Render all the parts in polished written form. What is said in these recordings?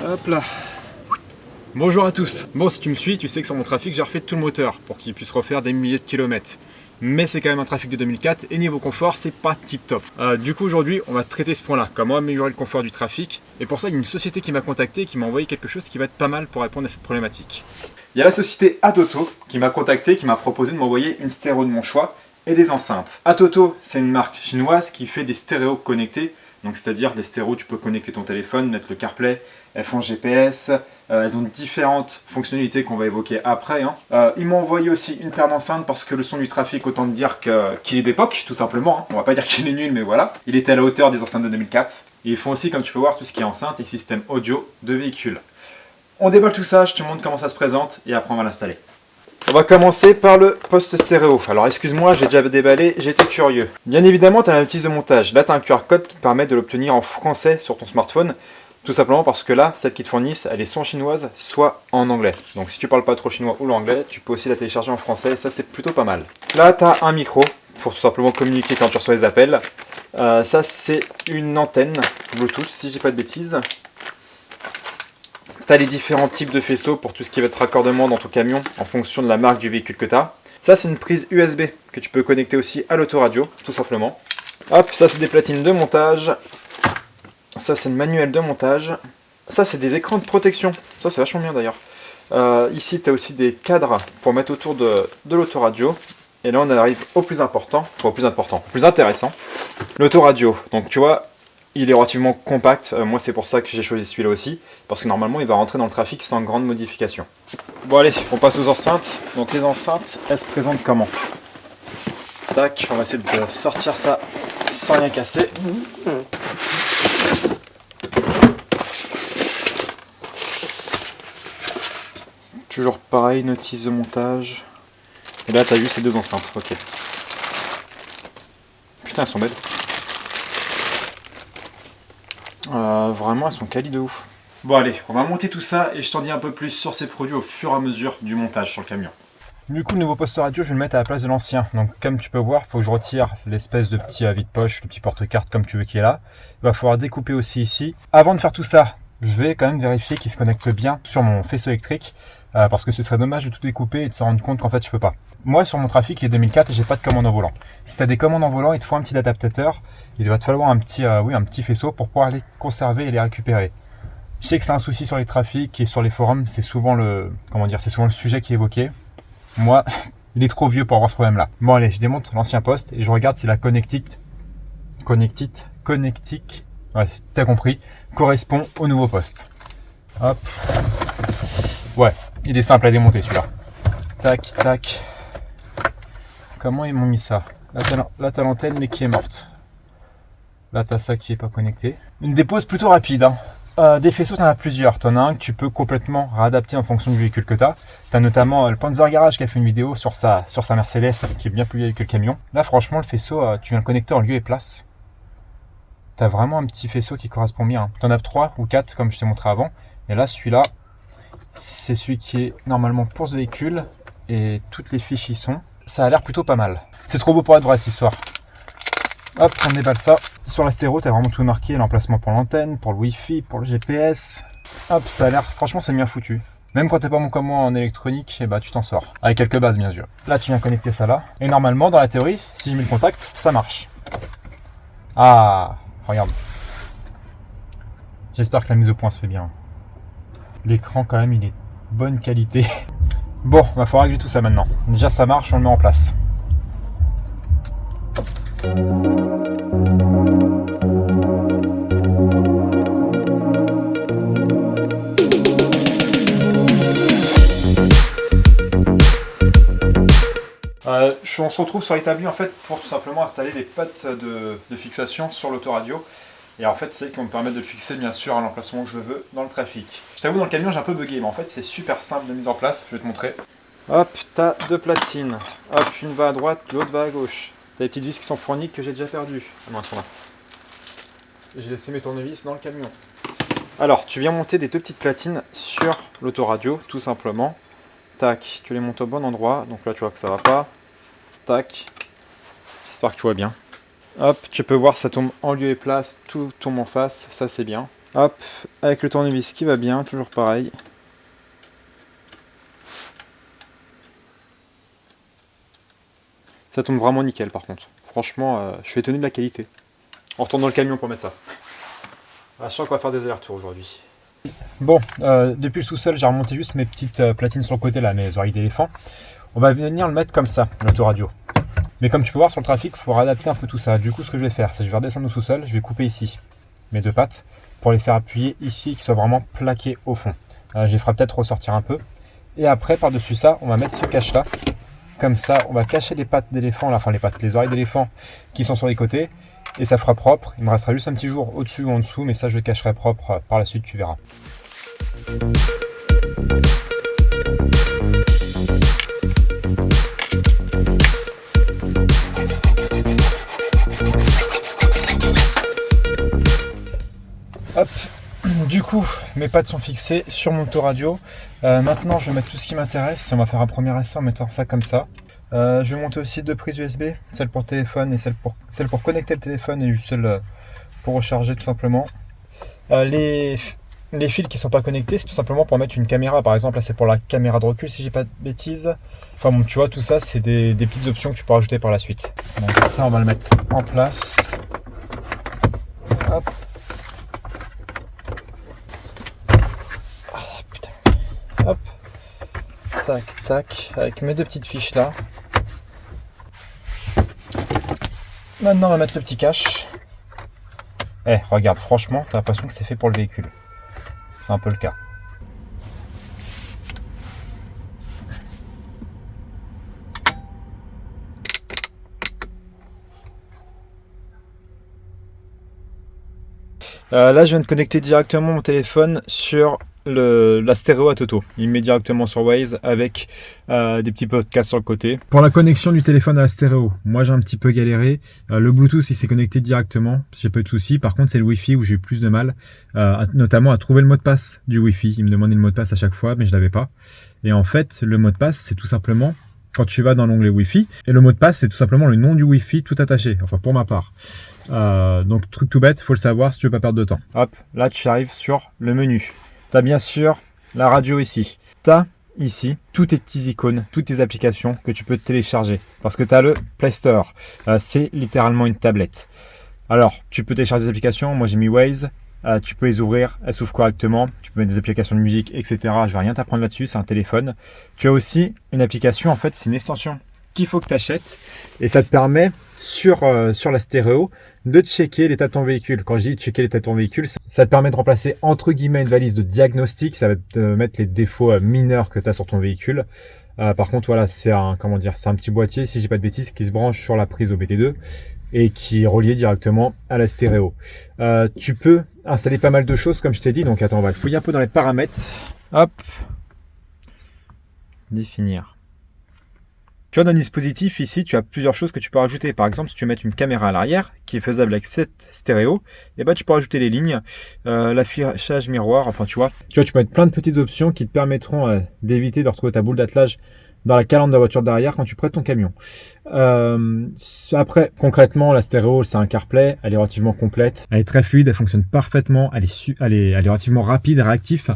Hop là. Bonjour à tous. Bon, si tu me suis, tu sais que sur mon trafic, j'ai refait tout le moteur pour qu'il puisse refaire des milliers de kilomètres. Mais c'est quand même un trafic de 2004 et niveau confort, c'est pas tip top. Du coup, aujourd'hui, on va traiter ce point-là, comment améliorer le confort du trafic. Et pour ça, il y a une société qui m'a contacté et qui m'a envoyé quelque chose qui va être pas mal pour répondre à cette problématique. Il y a la société Atoto qui m'a contacté, qui m'a proposé de m'envoyer une stéréo de mon choix et des enceintes. Atoto, c'est une marque chinoise qui fait des stéréos connectés. Donc c'est-à-dire des stéréos, tu peux connecter ton téléphone, mettre le CarPlay, elles font GPS, elles ont différentes fonctionnalités qu'on va évoquer après. Ils m'ont envoyé aussi une paire d'enceintes parce que le son du trafic, autant te dire qu'il est d'époque, tout simplement. On va pas dire qu'il est nul, mais voilà. Il était à la hauteur des enceintes de 2004. Et ils font aussi, comme tu peux voir, tout ce qui est enceinte et système audio de véhicule. On déballe tout ça, je te montre comment ça se présente et après on va l'installer. On va commencer par le poste stéréo. Alors excuse-moi, j'ai déjà déballé, j'étais curieux. Bien évidemment, tu as un petit de montage. Là, tu as un QR code qui te permet de l'obtenir en français sur ton smartphone. Tout simplement parce que là, celle qu'ils te fournissent, elle est soit en chinoise, soit en anglais. Donc si tu parles pas trop chinois ou l'anglais, tu peux aussi la télécharger en français et ça, c'est plutôt pas mal. Là, tu as un micro pour tout simplement communiquer quand tu reçois les appels. Ça, c'est une antenne Bluetooth, si je dis pas de bêtises. Tu as les différents types de faisceaux pour tout ce qui va être raccordement dans ton camion en fonction de la marque du véhicule que tu as. Ça, c'est une prise USB que tu peux connecter aussi à l'autoradio, tout simplement. Hop, ça, c'est des platines de montage. Ça, c'est le manuel de montage. Ça, c'est des écrans de protection. Ça, c'est vachement bien d'ailleurs. Ici, tu as aussi des cadres pour mettre autour de l'autoradio. Et là, on arrive au plus important, plus intéressant, l'autoradio. Donc, tu vois, il est relativement compact, moi c'est pour ça que j'ai choisi celui-là aussi, parce que normalement il va rentrer dans le trafic sans grande modification. Bon allez, on passe aux enceintes. Donc les enceintes, elles se présentent comment? Tac, on va essayer de sortir ça sans rien casser. Toujours pareil, notice de montage. Et là t'as vu ces deux enceintes, ok. Putain, elles sont belles. Vraiment, elles sont quali de ouf. Bon allez, on va monter tout ça et je t'en dis un peu plus sur ces produits au fur et à mesure du montage sur le camion. Du coup, le nouveau poste radio, je vais le mettre à la place de l'ancien. Donc comme tu peux voir, il faut que je retire l'espèce de petit vide-poche, le petit porte-carte comme tu veux qui est là. Il va falloir découper aussi ici. Avant de faire tout ça, je vais quand même vérifier qu'il se connecte bien sur mon faisceau électrique. Parce que ce serait dommage de tout découper et de se rendre compte qu'en fait je peux pas. Moi sur mon trafic il est 2004 et j'ai pas de commande en volant. Si tu as des commandes en volant, il te faut un petit adaptateur. Il va te falloir un petit faisceau pour pouvoir les conserver et les récupérer. Je sais que c'est un souci sur les trafics et sur les forums, c'est souvent le sujet qui est évoqué. Moi, il est trop vieux pour avoir ce problème là. Bon allez, je démonte l'ancien poste et je regarde si la connectique, ouais, t'as compris, correspond au nouveau poste. Hop. Ouais, il est simple à démonter celui-là. Tac, tac. Comment ils m'ont mis ça? Là t'as l'antenne mais qui est morte. Là t'as ça qui est pas connecté. Une dépose plutôt rapide. Des faisceaux t'en as plusieurs. T'en as un que tu peux complètement réadapter en fonction du véhicule que t'as. T'as notamment le Panzer Garage qui a fait une vidéo sur sa Mercedes qui est bien plus vieille que le camion. Là franchement le faisceau, tu viens le connecter en lieu et place. T'as vraiment un petit faisceau qui correspond bien. T'en as 3 ou 4 comme je t'ai montré avant. Et là celui-là, c'est celui qui est normalement pour ce véhicule et toutes les fiches y sont. Ça a l'air plutôt pas mal. C'est trop beau pour être vrai cette histoire. Hop, on déballe ça. Sur la stéréo, tu as vraiment tout marqué, l'emplacement pour l'antenne, pour le Wi-Fi, pour le GPS. Hop, ça a l'air, franchement c'est bien foutu. Même quand t'es pas bon comme moi en électronique, eh bah, tu t'en sors. Avec quelques bases bien sûr. Là tu viens connecter ça là. Et normalement dans la théorie, si je mets le contact, ça marche. Ah, regarde. J'espère que la mise au point se fait bien. L'écran quand même il est bonne qualité. Bon, va falloir régler tout ça maintenant. Déjà ça marche, on le met en place. On se retrouve sur l'établi en fait pour tout simplement installer les pattes de fixation sur l'autoradio. Et en fait, c'est qui vont me permettre de le fixer bien sûr à l'emplacement où je veux dans le trafic. Je t'avoue, dans le camion, j'ai un peu bugué, mais en fait, c'est super simple de mise en place. Je vais te montrer. Hop, t'as deux platines. Hop, une va à droite, l'autre va à gauche. T'as les petites vis qui sont fournies que j'ai déjà perdues. Ah non, elles sont là. Et j'ai laissé mes tournevis dans le camion. Alors, tu viens monter des deux petites platines sur l'autoradio, tout simplement. Tac, tu les montes au bon endroit. Donc là, tu vois que ça va pas. Tac. J'espère que tu vois bien. Hop, tu peux voir, ça tombe en lieu et place, tout tombe en face, ça c'est bien. Hop, avec le tournevis qui va bien, toujours pareil. Ça tombe vraiment nickel par contre. Franchement, je suis étonné de la qualité. On retourne dans le camion pour mettre ça. Ah, je sens qu'on va faire des allers-retours aujourd'hui. Bon, depuis le sous-sol, j'ai remonté juste mes petites platines sur le côté là, mes oreilles d'éléphant. On va venir le mettre comme ça, l'autoradio. Mais comme tu peux voir sur le trafic, il faut adapter un peu tout ça. Du coup, ce que je vais faire, c'est que je vais redescendre au sous-sol, je vais couper ici mes deux pattes pour les faire appuyer ici, qu'ils soient vraiment plaqués au fond. Je les ferai peut-être ressortir un peu. Et après, par-dessus ça, on va mettre ce cache-là. Comme ça, on va cacher les pattes d'éléphant, enfin les oreilles d'éléphant qui sont sur les côtés. Et ça fera propre. Il me restera juste un petit jour au-dessus ou en dessous, mais ça, je le cacherai propre par la suite, tu verras. Hop, du coup, mes pattes sont fixées sur mon autoradio. Maintenant, je vais mettre tout ce qui m'intéresse. On va faire un premier essai en mettant ça comme ça. Je vais monter aussi deux prises USB, celle pour téléphone et celle pour connecter le téléphone et juste celle pour recharger tout simplement. Les fils qui ne sont pas connectés, c'est tout simplement pour mettre une caméra. Par exemple, là c'est pour la caméra de recul si j'ai pas de bêtises. Enfin bon, tu vois, tout ça c'est des petites options que tu peux rajouter par la suite. Donc ça, on va le mettre en place. Hop. Hop, tac, tac, avec mes deux petites fiches là. Maintenant, on va mettre le petit cache. Regarde, franchement, t'as l'impression que c'est fait pour le véhicule. C'est un peu le cas. Là, je viens de connecter directement mon téléphone sur la stéréo à Toto. Il me met directement sur Waze avec des petits podcasts sur le côté. Pour la connexion du téléphone à la stéréo, moi j'ai un petit peu galéré. Le Bluetooth il s'est connecté directement, j'ai pas eu de soucis. Par contre c'est le Wi-Fi où j'ai eu plus de mal, notamment à trouver le mot de passe du Wi-Fi. Il me demandait le mot de passe à chaque fois, mais je l'avais pas. Et en fait, le mot de passe c'est tout simplement quand tu vas dans l'onglet Wi-Fi, et le mot de passe c'est tout simplement le nom du Wi-Fi tout attaché, enfin pour ma part. Donc truc tout bête, faut le savoir si tu veux pas perdre de temps. Hop, là tu arrives sur le menu. Tu as bien sûr la radio ici. Tu as ici tous tes petits icônes, toutes tes applications que tu peux télécharger. Parce que tu as le Play Store. C'est littéralement une tablette. Alors, tu peux télécharger des applications. Moi, j'ai mis Waze. Tu peux les ouvrir. Elles s'ouvrent correctement. Tu peux mettre des applications de musique, etc. Je vais rien t'apprendre là-dessus. C'est un téléphone. Tu as aussi une application. En fait, c'est une extension qu'il faut que tu achètes. Et ça te permet, sur la stéréo, de checker l'état de ton véhicule. Quand je dis checker l'état de ton véhicule, ça te permet de remplacer entre guillemets une valise de diagnostic. Ça va te mettre les défauts mineurs que tu as sur ton véhicule. Par contre, voilà, c'est un petit boîtier, si j'ai pas de bêtises, qui se branche sur la prise au BT2 et qui est relié directement à la stéréo. Tu peux installer pas mal de choses, comme je t'ai dit. Donc attends, on va fouiller un peu dans les paramètres. Hop, définir. Tu vois, dans le dispositif, ici, tu as plusieurs choses que tu peux rajouter. Par exemple, si tu veux mettre une caméra à l'arrière, qui est faisable avec cette stéréo, et ben, tu peux rajouter les lignes, l'affichage miroir, enfin, tu vois, tu peux mettre plein de petites options qui te permettront d'éviter de retrouver ta boule d'attelage dans la calandre de la voiture derrière quand tu prêtes ton camion. Après, concrètement, la stéréo, c'est un CarPlay, elle est relativement complète, elle est très fluide, elle fonctionne parfaitement, elle est relativement rapide, réactif.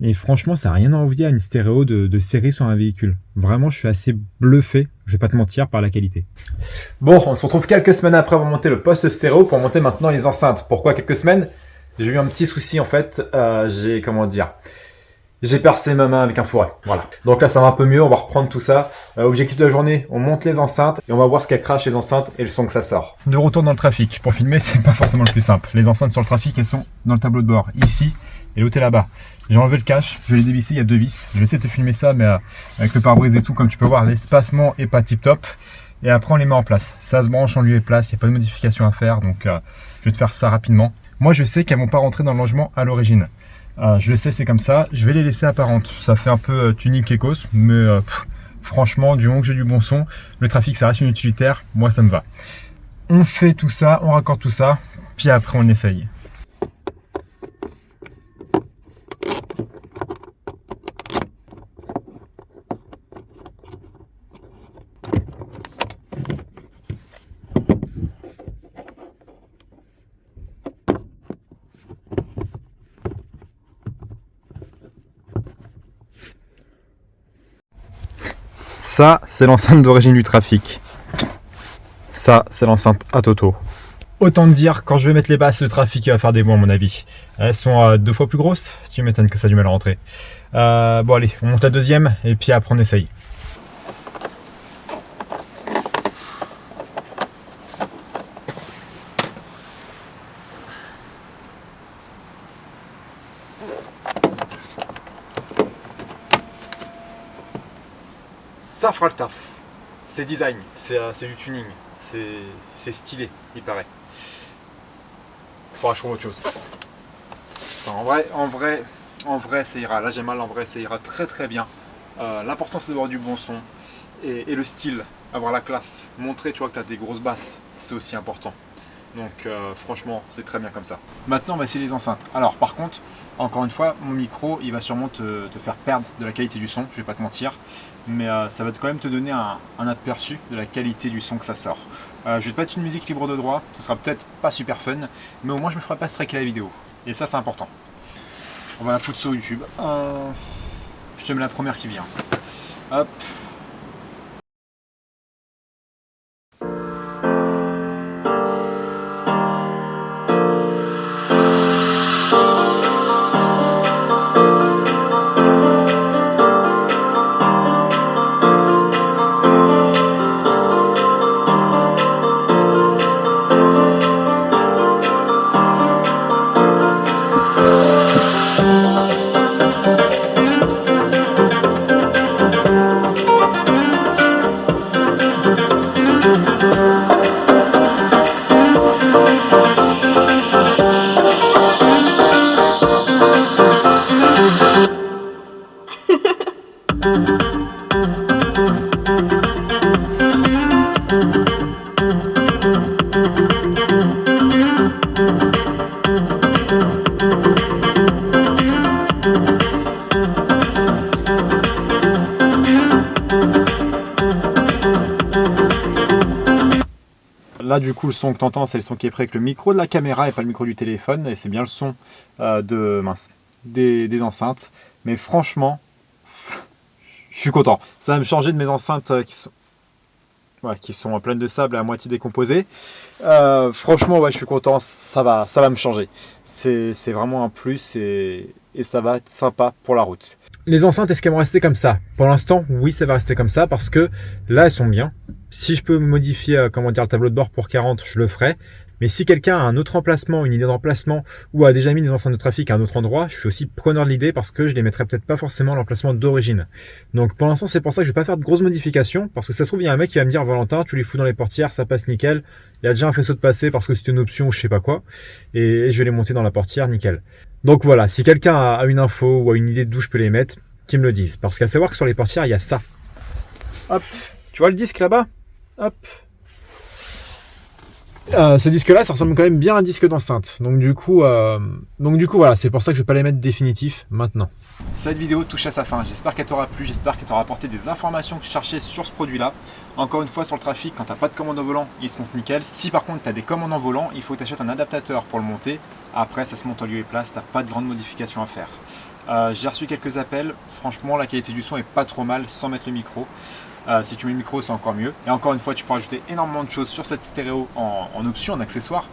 Et franchement, ça n'a rien à envier à une stéréo de série sur un véhicule. Vraiment, je suis assez bluffé, je vais pas te mentir, par la qualité. Bon, on se retrouve quelques semaines après pour monter le poste stéréo, pour monter maintenant les enceintes. Pourquoi quelques semaines? J'ai eu un petit souci en fait, j'ai percé ma main avec un fourret. Voilà. Donc là, ça va un peu mieux, on va reprendre tout ça. Objectif de la journée, on monte les enceintes et on va voir ce qu'elle crache les enceintes et le son que ça sort. De retour dans le trafic. Pour filmer, c'est pas forcément le plus simple. Les enceintes sur le trafic, elles sont dans le tableau de bord, ici. Et l'autre est là-bas. J'ai enlevé le cache, je l'ai dévissé, il y a deux vis. Je vais essayer de te filmer ça, mais avec le pare-brise et tout, comme tu peux voir, l'espacement est pas tip top. Et après, on les met en place. Ça se branche en lieu et place, il n'y a pas de modification à faire, donc je vais te faire ça rapidement. Moi, je sais qu'elles vont pas rentrer dans le logement à l'origine. Je le sais, c'est comme ça. Je vais les laisser apparentes. Ça fait un peu tuning Ecos, mais franchement, du moment que j'ai du bon son, le trafic, ça reste une utilitaire. Moi, ça me va. On fait tout ça, on raccorde tout ça, puis après, on essaye. Ça, c'est l'enceinte d'origine du trafic. Ça, c'est l'enceinte à Toto. Autant te dire, quand je vais mettre les basses, le trafic va faire des bons à mon avis. Elles sont 2 fois plus grosses. Tu m'étonnes que ça a du mal à rentrer. Bon allez, on monte la deuxième et puis après on essaye. Ça fera le taf. C'est design, c'est du tuning, c'est stylé, il paraît. Faudra que je trouve autre chose. Enfin, en vrai, ça ira. Là, j'ai mal, en vrai, ça ira très très bien. L'important, c'est d'avoir du bon son et le style, avoir la classe. Montrer, tu vois, que tu as des grosses basses, c'est aussi important. Donc, franchement, c'est très bien comme ça. Maintenant, on va essayer les enceintes. Alors, par contre, encore une fois, mon micro, il va sûrement te faire perdre de la qualité du son, je vais pas te mentir. Mais ça va quand même te donner un aperçu de la qualité du son que ça sort. Je vais te mettre une musique libre de droit, ce sera peut-être pas super fun, mais au moins je me ferai pas striker la vidéo. Et ça, c'est important. On va la foutre sur YouTube. Je te mets la première qui vient. Hop. Là du coup le son que tu entends c'est le son qui est pris avec le micro de la caméra et pas le micro du téléphone, et c'est bien le son des enceintes. Mais franchement, je suis content. Ça va me changer de mes enceintes qui sont pleines de sable et à moitié décomposées. Franchement ouais, je suis content, ça va me changer. C'est vraiment un plus et ça va être sympa pour la route. Les enceintes, est-ce qu'elles vont rester comme ça? Pour l'instant, oui, ça va rester comme ça parce que là, elles sont bien. Si je peux modifier le tableau de bord pour 40, je le ferai. Mais si quelqu'un a un autre emplacement, une idée d'emplacement ou a déjà mis des enceintes de trafic à un autre endroit, je suis aussi preneur de l'idée parce que je les mettrai peut-être pas forcément à l'emplacement d'origine. Donc pour l'instant, c'est pour ça que je vais pas faire de grosses modifications parce que ça se trouve, il y a un mec qui va me dire Valentin, tu les fous dans les portières, ça passe nickel. Il y a déjà un faisceau de passer parce que c'était une option ou je sais pas quoi. Et je vais les monter dans la portière, nickel. Donc voilà, si quelqu'un a une info ou a une idée d'où je peux les mettre, qu'ils me le disent. Parce qu'à savoir que sur les portières, il y a ça. Hop, tu vois le disque là-bas? Hop. Ce disque-là, ça ressemble quand même bien à un disque d'enceinte. Donc du coup, voilà, c'est pour ça que je vais pas les mettre définitifs maintenant. Cette vidéo touche à sa fin. J'espère qu'elle t'aura plu, j'espère qu'elle t'aura apporté des informations que tu cherchais sur ce produit-là. Encore une fois, sur le trafic, quand tu n'as pas de commande en volant, il se monte nickel. Si par contre tu as des commandes en volant, il faut que tu achètes un adaptateur pour le monter. Après, ça se monte en lieu et place, tu n'as pas de grandes modifications à faire. J'ai reçu quelques appels. Franchement, la qualité du son est pas trop mal sans mettre le micro. Si tu mets le micro, c'est encore mieux. Et encore une fois, tu peux rajouter énormément de choses sur cette stéréo en option, en accessoire.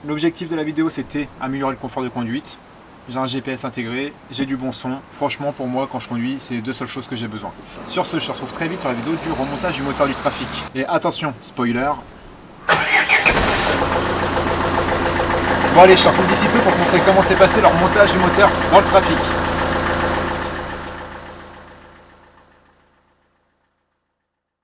L'objectif de la vidéo, c'était améliorer le confort de conduite. J'ai un GPS intégré, j'ai du bon son. Franchement, pour moi, quand je conduis, c'est les 2 seules choses que j'ai besoin. Sur ce, je te retrouve très vite sur la vidéo du remontage du moteur du trafic. Et attention, spoiler. Bon allez, je te retrouve d'ici peu pour te montrer comment s'est passé le remontage du moteur dans le trafic.